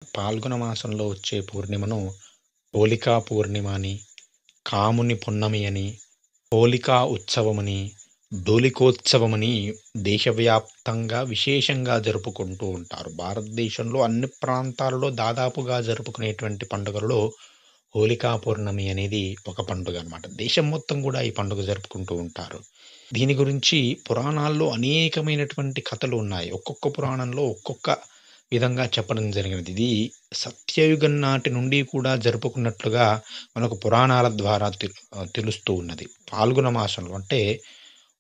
పాల్గొన మాసంలో వచ్చే పూర్ణిమను హోలికా పూర్ణిమ అని, కాముని పున్నమి అని, హోలికా ఉత్సవమని, డోలికోత్సవమని దేశవ్యాప్తంగా విశేషంగా జరుపుకుంటూ ఉంటారు. భారతదేశంలో అన్ని ప్రాంతాలలో దాదాపుగా జరుపుకునేటువంటి పండుగలలో హోలికా పూర్ణమి అనేది ఒక పండుగ అనమాట. దేశం మొత్తం కూడా ఈ పండుగ జరుపుకుంటూ ఉంటారు. దీని గురించి పురాణాల్లో అనేకమైనటువంటి కథలు ఉన్నాయి. ఒక్కొక్క పురాణంలో ఒక్కొక్క విధంగా చెప్పడం జరిగినది. ఇది సత్యయుగం నాటి నుండి కూడా జరుపుకున్నట్లుగా మనకు పురాణాల ద్వారా తెలుస్తూ ఉన్నది. ఫాల్గుణ మాసంలో అంటే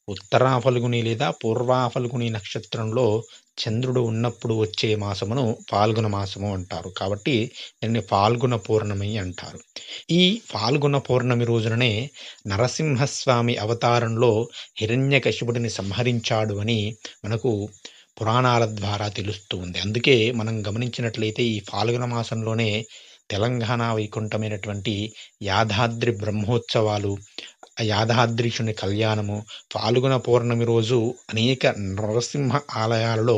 ఉత్తరా ఫల్గుని లేదా పూర్వా ఫల్గుని నక్షత్రంలో చంద్రుడు ఉన్నప్పుడు వచ్చే మాసమును ఫాల్గుణ మాసము అంటారు. కాబట్టి దీన్ని ఫాల్గుణ పౌర్ణమి అంటారు. ఈ ఫాల్గుణ పౌర్ణమి రోజుననే నరసింహస్వామి అవతారంలో హిరణ్యకశిపుడిని సంహరించాడు అని మనకు పురాణాల ద్వారా తెలుస్తూ ఉంది. అందుకే మనం గమనించినట్లయితే ఈ ఫాల్గుణ మాసంలోనే తెలంగాణ వైకుంఠమైనటువంటి యాదాద్రి బ్రహ్మోత్సవాలు, యాదాద్రీశుని కళ్యాణము, ఫాల్గుణ పౌర్ణమి రోజు అనేక నరసింహ ఆలయాలలో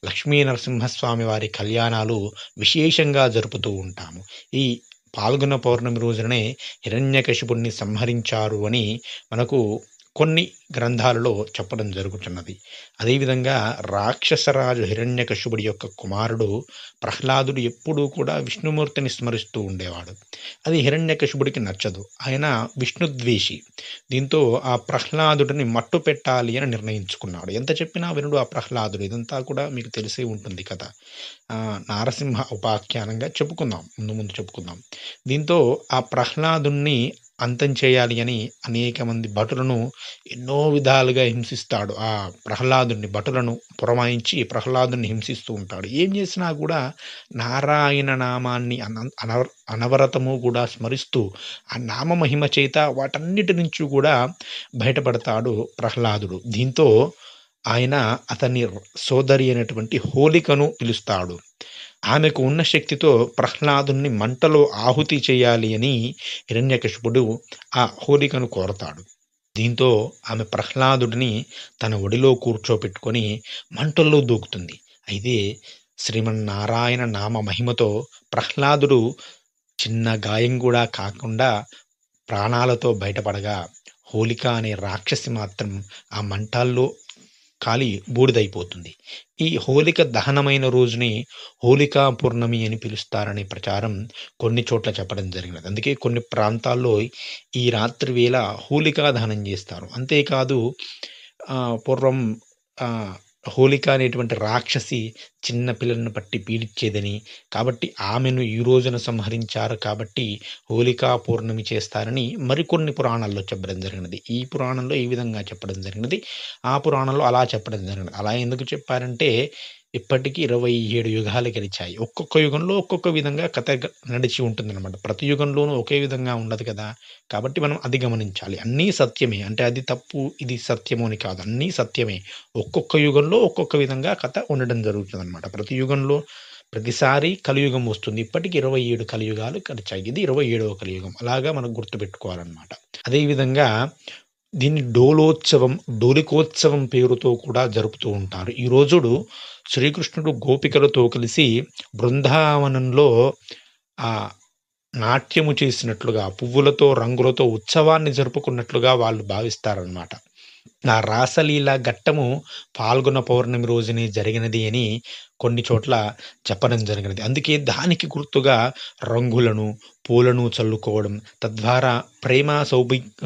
లక్ష్మీ నరసింహస్వామి వారి కళ్యాణాలు విశేషంగా జరుపుతూ ఉంటాము. ఈ పాల్గొన పౌర్ణమి రోజునే హిరణ్యకశిపుడిని సంహరించారు అని మనకు కొన్ని గ్రంథాలలో చెప్పడం జరుగుతున్నది. అదేవిధంగా రాక్షసరాజు హిరణ్యకశిపుడి యొక్క కుమారుడు ప్రహ్లాదుడు ఎప్పుడూ కూడా విష్ణుమూర్తిని స్మరిస్తూ ఉండేవాడు. అది హిరణ్యకశిపుడికి నచ్చదు. ఆయన విష్ణుద్వేషి. దీంతో ఆ ప్రహ్లాదుడిని మట్టు పెట్టాలి అని నిర్ణయించుకున్నాడు. ఎంత చెప్పినా వినుడు ఆ ప్రహ్లాదుడు. ఇదంతా కూడా మీకు తెలిసే ఉంటుంది కదా. నారసింహ ఉపాఖ్యానంగా చెప్పుకుందాం. ముందు చెప్పుకుందాం. దీంతో ఆ ప్రహ్లాదుణ్ణి అంతం చేయాలి అని అనేక మంది భటులను ఎన్నో విధాలుగా హింసిస్తాడు. ఆ ప్రహ్లాదుని భటులను పురమాయించి ప్రహ్లాదుని హింసిస్తూ ఉంటాడు. ఏం చేసినా కూడా నారాయణ నామాన్ని అనవరతము కూడా స్మరిస్తూ ఆ నామ మహిమ చేత వాటన్నిటి నుంచి కూడా బయటపడతాడు ప్రహ్లాదుడు. దీంతో ఆయన అతని సోదరి అయినటువంటి హోలికను పిలుస్తాడు. ఆమెకు ఉన్న శక్తితో ప్రహ్లాదుని మంటలో ఆహుతి చేయాలి అని హిరణ్యకశిపుడు ఆ హోలికను కోరతాడు. దీంతో ఆమె ప్రహ్లాదుడిని తన ఒడిలో కూర్చోపెట్టుకొని మంటల్లో దూకుతుంది. అయితే శ్రీమన్నారాయణ నామ మహిమతో ప్రహ్లాదుడు చిన్న గాయం కూడా కాకుండా ప్రాణాలతో బయటపడగా, హోలిక అనే రాక్షసి మాత్రం ఆ మంటల్లో కాలి బూడిదైపోతుంది. ఈ హోలిక దహనమైన రోజుని హోలికా పూర్ణమి అని పిలుస్తారనే ప్రచారం కొన్ని చోట్ల చెప్పడం జరిగినది. అందుకే కొన్ని ప్రాంతాల్లో ఈ రాత్రి వేళ హోలికా దహనం చేస్తారు. అంతేకాదు పూర్వం హోలిక అనేటువంటి రాక్షసి చిన్న పిల్లలను పట్టి పీడించేదని, కాబట్టి ఆమెను ఈ రోజున సంహరించారు కాబట్టి హోలికా పౌర్ణమి చేస్తారని మరికొన్ని పురాణాల్లో చెప్పడం జరిగినది. ఈ పురాణంలో ఈ విధంగా చెప్పడం జరిగినది. ఆ పురాణంలో అలా చెప్పడం జరిగినది. అలా ఎందుకు చెప్పారంటే ఇప్పటికి 27 యుగాలు గడిచాయి. ఒక్కొక్క యుగంలో ఒక్కొక్క విధంగా కథ నడిచి ఉంటుందన్నమాట. ప్రతి యుగంలోనూ ఒకే విధంగా ఉండదు కదా. కాబట్టి మనం అది గమనించాలి. అన్నీ సత్యమే. అంటే అది తప్పు, ఇది సత్యము అని కాదు. అన్నీ సత్యమే. ఒక్కొక్క యుగంలో ఒక్కొక్క విధంగా కథ ఉండడం జరుగుతుందన్నమాట. ప్రతి యుగంలో ప్రతిసారి కలియుగం వస్తుంది. ఇప్పటికి 27 కలియుగాలు గడిచాయి. ఇది 27వ కలియుగం. అలాగా మనం గుర్తుపెట్టుకోవాలన్నమాట. అదేవిధంగా దీన్ని డోలికోత్సవం పేరుతో కూడా జరుపుతూ ఉంటారు. ఈ రోజుడు శ్రీకృష్ణుడు గోపికలతో కలిసి బృందావనంలో ఆ నాట్యము చేసినట్లుగా, పువ్వులతో, రంగులతో ఉత్సవాన్ని జరుపుకున్నట్లుగా వాళ్ళు భావిస్తారనమాట. ఆ రాసలీల ఘట్టము పాల్గొన పౌర్ణమి రోజునే జరిగినది అని కొన్ని చోట్ల చెప్పడం జరిగినది. అందుకే దానికి గుర్తుగా రంగులను, పూలను చల్లుకోవడం, తద్వారా ప్రేమ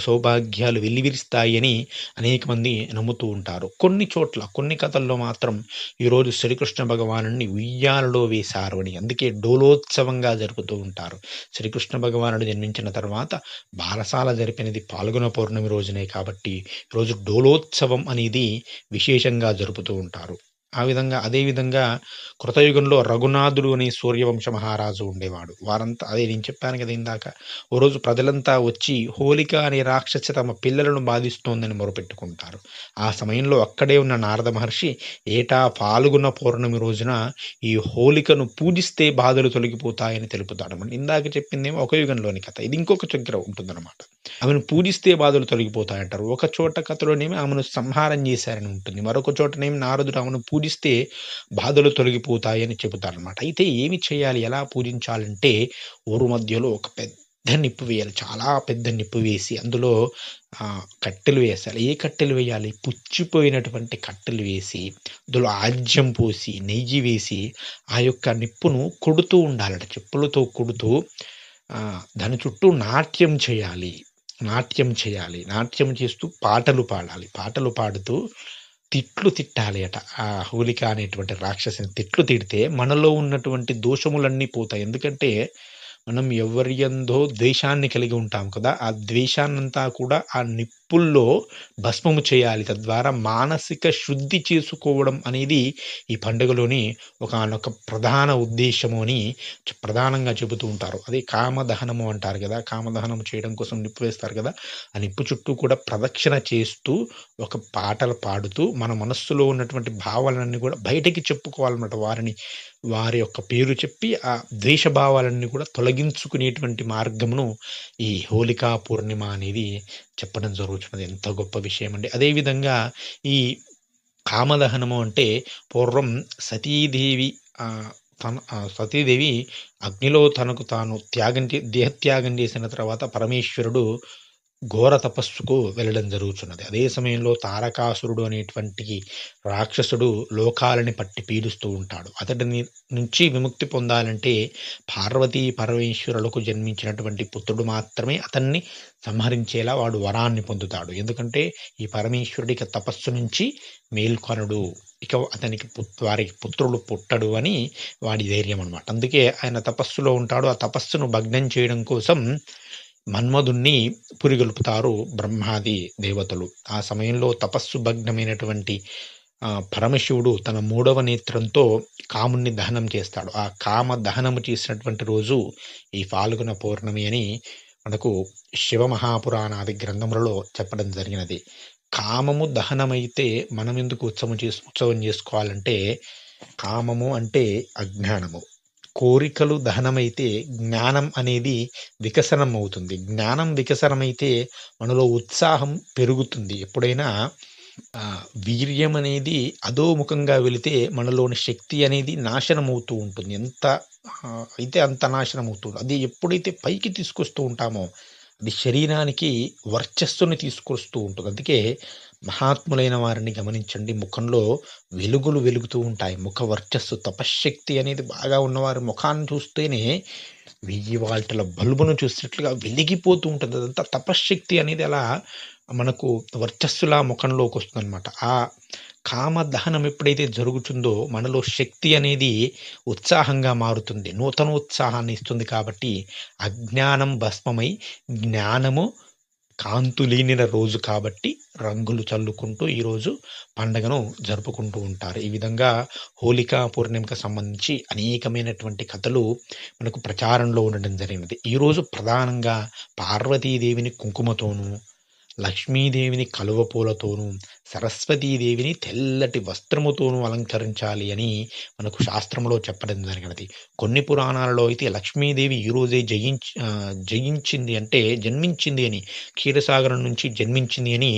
సౌభాగ్యాలు వెల్లివిరుస్తాయి అని అనేక మంది నమ్ముతూ ఉంటారు. కొన్ని చోట్ల, కొన్ని కథల్లో మాత్రం ఈరోజు శ్రీకృష్ణ భగవానుడిని ఉయ్యాలలో వేశారు అని, అందుకే డోలోత్సవంగా జరుపుతూ ఉంటారు. శ్రీకృష్ణ భగవానుడు జన్మించిన తర్వాత బారసాల జరిపినది పాల్గొన పౌర్ణమి రోజునే కాబట్టి ఈరోజు డోలోత్సవం అనేది విశేషంగా జరుపుతూ ఉంటారు. అదేవిధంగా కృతయుగంలో రఘునాథుడు అనే సూర్యవంశ మహారాజు ఉండేవాడు. వారంతా అదే నేను చెప్పాను కదా ఇందాక. ఓ రోజు ప్రజలంతా వచ్చి హోలిక అనే రాక్షసి తమ పిల్లలను బాధిస్తోందని మొరపెట్టుకుంటారు. ఆ సమయంలో అక్కడే ఉన్న నారద మహర్షి ఏటా పాల్గొన పౌర్ణమి రోజున ఈ హోలికను పూజిస్తే బాధలు తొలగిపోతాయని తెలుపుతాడు. ఇందాక చెప్పిందేమో ఒక యుగంలోని కథ. ఇది ఇంకొక దగ్గర ఉంటుందన్నమాట. ఆమెను పూజిస్తే బాధలు తొలగిపోతాయంటారు. ఒక చోట కథలోనేమో ఆమెను సంహారం చేశారని ఉంటుంది. మరొక చోటనేమో నారదుడు ఆమెను పూజిస్తే బాధలు తొలగిపోతాయని చెబుతారనమాట. అయితే ఏమి చేయాలి? ఎలా పూజించాలంటే ఊరు మధ్యలో ఒక పెద్ద నిప్పు వేయాలి. చాలా పెద్ద నిప్పు వేసి అందులో కట్టెలు వేసాలి. ఏ కట్టెలు వేయాలి? పుచ్చిపోయినటువంటి కట్టెలు వేసి, అందులో ఆజ్యం పోసి, నెయ్యి వేసి, ఆ యొక్క నిప్పును కొడుతూ ఉండాలట. చెప్పులతో కొడుతూ దాని చుట్టూ నాట్యం చేయాలి. నాట్యం చేయాలి. నాట్యం చేస్తూ పాటలు పాడాలి. పాటలు పాడుతూ తిట్లు తిట్టాలి అట. ఆ హోలిక అనేటువంటి రాక్షసిని తిట్లు తిడితే మనలో ఉన్నటువంటి దోషములన్నీ పోతాయి. ఎందుకంటే మనం ఎవరి యందో ద్వేషాన్ని కలిగి ఉంటాం కదా! ఆ ద్వేషాన్నంతా కూడా ఆ నిప్పుల్లో భస్మము చేయాలి. తద్వారా మానసిక శుద్ధి చేసుకోవడం అనేది ఈ పండుగలోని ఒకానొక ప్రధాన ఉద్దేశ్యము అని ప్రధానంగా చెబుతూ ఉంటారు. అదే కామదహనము అంటారు గదా! కామదహనం చేయడం కోసం నిప్పు వేస్తారు కదా! ఆ నిప్పు చుట్టూ కూడా ప్రదక్షిణ చేస్తూ ఒక పాటలు పాడుతూ మన మనస్సులో ఉన్నటువంటి భావాలన్నీ కూడా బయటికి చెప్పుకోవాలన్నమాట. వారి యొక్క పేరు చెప్పి ఆ ద్వేష భావాలన్నీ కూడా తొలగించుకునేటువంటి మార్గమును ఈ హోలికా పూర్ణిమ అనేది చెప్పడం జరుగుతున్నది. ఎంత గొప్ప విషయమండి. అదేవిధంగా ఈ కామదహనము అంటే పూర్వం సతీదేవి సతీదేవి అగ్నిలో తనకు తాను దేహత్యాగం చేసిన తర్వాత పరమేశ్వరుడు ఘోర తపస్సుకు వెళ్ళడం జరుగుతున్నది. అదే సమయంలో తారకాసురుడు అనేటువంటి రాక్షసుడు లోకాలని పట్టి పీడిస్తూ ఉంటాడు. అతడిని నుంచి విముక్తి పొందాలంటే పార్వతీ పరమేశ్వరులకు జన్మించినటువంటి పుత్రుడు మాత్రమే అతన్ని సంహరించేలా వాడు వరాన్ని పొందుతాడు. ఎందుకంటే ఈ పరమేశ్వరుడికి తపస్సు నుంచి మేల్కొనడు. ఇక అతనికి వారికి పుత్రుడు పుట్టడు అని వాడి ధైర్యం అనమాట. అందుకే ఆయన తపస్సులో ఉంటాడు. ఆ తపస్సును భగ్నం చేయడం కోసం మన్మధుణ్ణి పురిగొల్పుతారు బ్రహ్మాది దేవతలు. ఆ సమయంలో తపస్సు భగ్నమైనటువంటి పరమశివుడు తన 3వ నేత్రంతో కాముణ్ణి దహనం చేస్తాడు. ఆ కామ దహనము చేసినటువంటి రోజు ఈ ఫాల్గుణ పౌర్ణమి అని మనకు శివమహాపురాణాది గ్రంథములలో చెప్పడం జరిగినది. కామము దహనమైతే మనం ఎందుకు ఉత్సవం చేసుకోవాలంటే, కామము అంటే అజ్ఞానము. కోరికలు దహనమైతే జ్ఞానం అనేది వికసనం అవుతుంది. జ్ఞానం వికసనమైతే మనలో ఉత్సాహం పెరుగుతుంది. ఎప్పుడైనా వీర్యం అనేది అధోముఖంగా వెళితే మనలోని శక్తి అనేది నాశనమవుతూ ఉంటుంది. ఎంత అయితే అంత నాశనమవుతుంది. అది ఎప్పుడైతే పైకి తీసుకొస్తూ ఉంటామో అది శరీరానికి వర్చస్సుని తీసుకొస్తూ ఉంటుంది. అందుకే మహాత్ములైన వారిని గమనించండి. ముఖంలో వెలుగులు వెలుగుతూ ఉంటాయి. ముఖ వర్చస్సు, తపశ్శక్తి అనేది బాగా ఉన్నవారి ముఖాన్ని చూస్తేనే 1000 వాల్టుల బల్బును చూసినట్లుగా వెలిగిపోతూ ఉంటుంది. అదంతా తపశ్శక్తి అనేది అలా మనకు వర్చస్సులా ముఖంలోకి వస్తుందనమాట. ఆ కామ దహనం ఎప్పుడైతే జరుగుతుందో మనలో శక్తి అనేది ఉత్సాహంగా మారుతుంది. నూతనోత్సాహాన్ని ఇస్తుంది. కాబట్టి అజ్ఞానం భస్మమై జ్ఞానము కాంతులీనిన రోజు కాబట్టి రంగులు చల్లుకుంటూ ఈరోజు పండగను జరుపుకుంటూ ఉంటారు. ఈ విధంగా హోలికా పూర్ణిమకు సంబంధించి అనేకమైనటువంటి కథలు మనకు ప్రచారంలో ఉండడం జరిగినది. ఈరోజు ప్రధానంగా పార్వతీదేవిని కుంకుమతోనూ, లక్ష్మీదేవిని కలువ పూలతోనూ, సరస్వతీదేవిని తెల్లటి వస్త్రముతోనూ అలంకరించాలి అని మనకు శాస్త్రంలో చెప్పడం జరిగినది. కొన్ని పురాణాలలో అయితే లక్ష్మీదేవి ఈరోజే జయించింది అంటే జన్మించింది అని, క్షీరసాగరం నుంచి జన్మించింది అని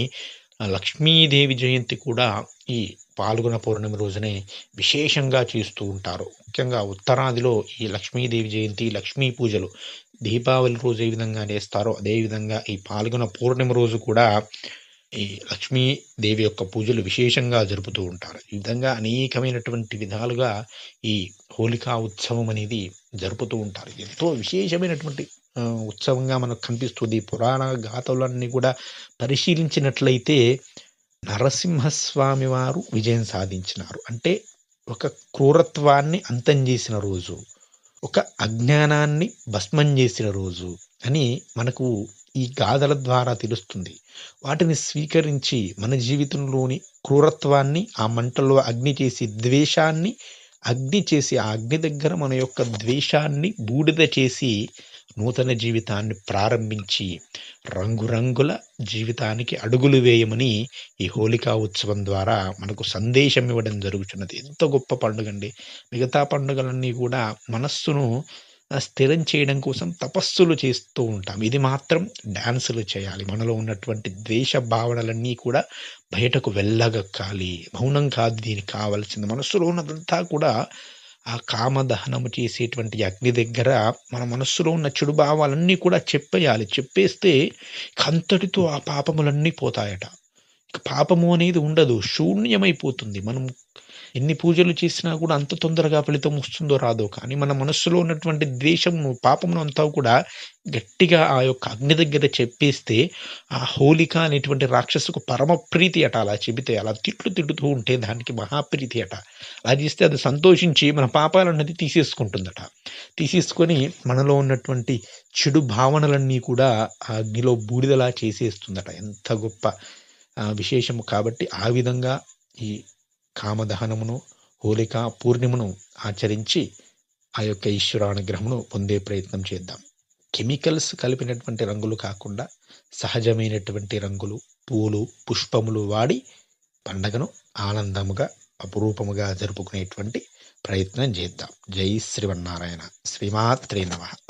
లక్ష్మీదేవి జయంతి కూడా ఈ పాల్గొన పౌర్ణమి రోజునే విశేషంగా చేస్తూ ఉంటారు. ముఖ్యంగా ఉత్తరాదిలో ఈ లక్ష్మీదేవి జయంతి, లక్ష్మీ పూజలు దీపావళి రోజు ఏ విధంగా చేస్తారో అదేవిధంగా ఈ పాల్గొన పౌర్ణమి రోజు కూడా ఈ లక్ష్మీదేవి యొక్క పూజలు విశేషంగా జరుపుతూ ఉంటారు. ఈ విధంగా అనేకమైనటువంటి విధాలుగా ఈ హోలికా ఉత్సవం అనేది జరుపుతూ ఉంటారు. ఎంతో విశేషమైనటువంటి ఉత్సవంగా మనకు కనిపిస్తుంది. పురాణ గాథలన్నీ కూడా పరిశీలించినట్లయితే నరసింహస్వామి వారు విజయం సాధించినారు. అంటే ఒక క్రూరత్వాన్ని అంతం చేసిన రోజు, ఒక అజ్ఞానాన్ని భస్మం చేసిన రోజు అని మనకు ఈ గాథల ద్వారా తెలుస్తుంది. వాటిని స్వీకరించి మన జీవితంలోని క్రూరత్వాన్ని ఆ మంటల్లో అగ్ని చేసి ద్వేషాన్ని అగ్ని చేసి ఆ అగ్ని దగ్గర మన యొక్క ద్వేషాన్ని బూడిద చేసి నూతన జీవితాన్ని ప్రారంభించి రంగురంగుల జీవితానికి అడుగులు వేయమని ఈ హోలికా ఉత్సవం ద్వారా మనకు సందేశం ఇవ్వడం జరుగుతున్నది. ఎంత గొప్ప పండుగ అండి. మిగతా పండుగలన్నీ కూడా మనస్సును స్థిరం చేయడం కోసం తపస్సులు చేస్తూ ఉంటాం. ఇది మాత్రం డాన్సులు చేయాలి. మనలో ఉన్నటువంటి ద్వేష భావనలన్నీ కూడా బయటకు వెళ్ళగక్కాలి. మౌనం కాదు దీనికి కావాల్సింది. మనస్సులో ఉన్నదంతా కూడా ఆ కామదహనము చేసేటువంటి అగ్ని దగ్గర మన మనస్సులో ఉన్న చెడు భావాలన్నీ కూడా చెప్పేయాలి. చెప్పేస్తే అంతటితో ఆ పాపములన్నీ పోతాయట. ఇక పాపము అనేది ఉండదు. శూన్యమైపోతుంది. మనం ఎన్ని పూజలు చేసినా కూడా అంత తొందరగా ఫలితం వస్తుందో రాదో కానీ మన మనస్సులో ఉన్నటువంటి ద్వేషమును, పాపమును అంతా కూడా గట్టిగా ఆ యొక్క అగ్ని దగ్గర చెప్పేస్తే ఆ హోలిక అనేటువంటి రాక్షసుకు పరమ ప్రీతి అట. అలా చెబితే అలా తిట్టుతూ ఉంటే దానికి మహాప్రీతి అట. అలా చేస్తే అది సంతోషించి మన పాపాలన్నది తీసేసుకుంటుందట. తీసేసుకొని మనలో ఉన్నటువంటి చెడు భావనలన్నీ కూడా ఆ అగ్నిలో బూడిదలా చేసేస్తుందట. ఎంత గొప్ప విశేషము కాబట్టి ఆ విధంగా ఈ కామదహనమును, హోలికా పూర్ణిమను ఆచరించి ఆ యొక్క ఈశ్వరానుగ్రహమును పొందే ప్రయత్నం చేద్దాం. కెమికల్స్ కలిపినటువంటి రంగులు కాకుండా సహజమైనటువంటి రంగులు, పూలు, పుష్పములు వాడి పండగను ఆనందముగా, అపురూపముగా జరుపుకునేటువంటి ప్రయత్నం చేద్దాం. జై శ్రీమన్నారాయణ. శ్రీమాత్రే నమః.